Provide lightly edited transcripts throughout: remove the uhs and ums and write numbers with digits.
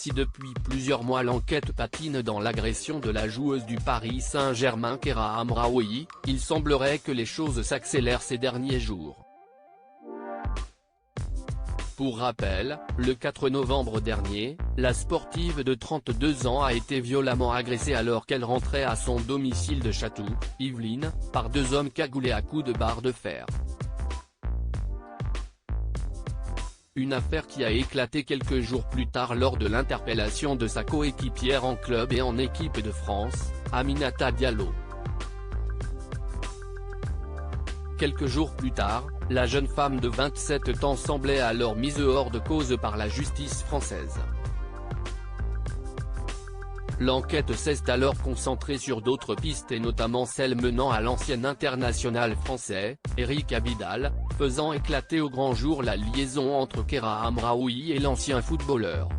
Si depuis plusieurs mois l'enquête patine dans l'agression de la joueuse du Paris Saint-Germain Keira Hamraoui, il semblerait que les choses s'accélèrent ces derniers jours. Pour rappel, le 4 novembre dernier, la sportive de 32 ans a été violemment agressée alors qu'elle rentrait à son domicile de Chatou, Yvelines, par deux hommes cagoulés à coups de barre de fer. Une affaire qui a éclaté quelques jours plus tard lors de l'interpellation de sa coéquipière en club et en équipe de France, Aminata Diallo. Quelques jours plus tard, la jeune femme de 27 ans semblait alors mise hors de cause par la justice française. L'enquête s'est alors concentrée sur d'autres pistes et notamment celle menant à l'ancien international français, Eric Abidal, faisant éclater au grand jour la liaison entre Keira Hamraoui et l'ancien footballeur.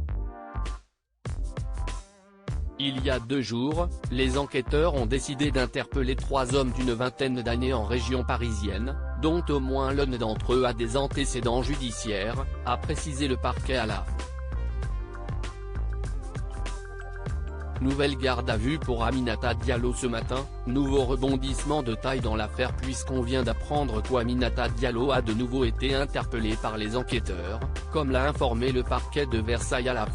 Il y a 2 jours, les enquêteurs ont décidé d'interpeller 3 hommes d'une vingtaine d'années en région parisienne, dont au moins l'un d'entre eux a des antécédents judiciaires, a précisé le parquet à la. Nouvelle garde à vue pour Aminata Diallo ce matin, nouveau rebondissement de taille dans l'affaire puisqu'on vient d'apprendre qu'Aminata Diallo a de nouveau été interpellée par les enquêteurs, comme l'a informé le parquet de Versailles à la.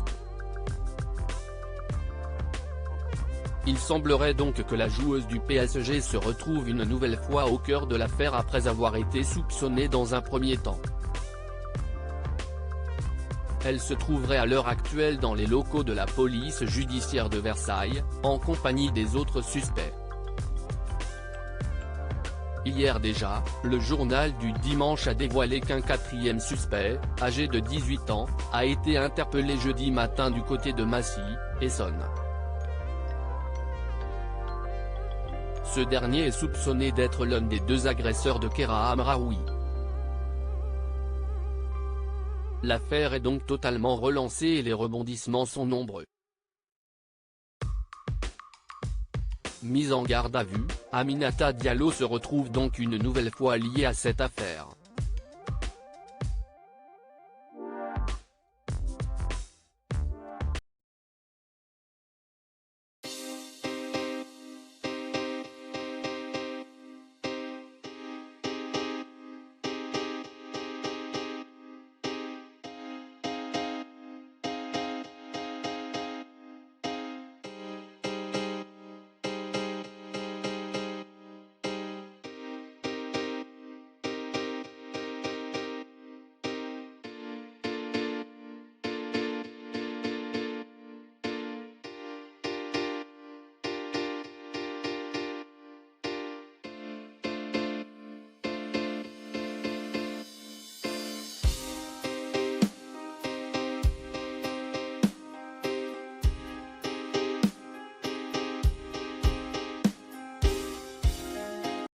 Il semblerait donc que la joueuse du PSG se retrouve une nouvelle fois au cœur de l'affaire après avoir été soupçonnée dans un premier temps. Elle se trouverait à l'heure actuelle dans les locaux de la police judiciaire de Versailles, en compagnie des autres suspects. Hier déjà, le journal du dimanche a dévoilé qu'un 4e suspect, âgé de 18 ans, a été interpellé jeudi matin du côté de Massy, Essonne. Ce dernier est soupçonné d'être l'un des 2 agresseurs de Keira Hamraoui. L'affaire est donc totalement relancée et les rebondissements sont nombreux. Mise en garde à vue, Aminata Diallo se retrouve donc une nouvelle fois liée à cette affaire.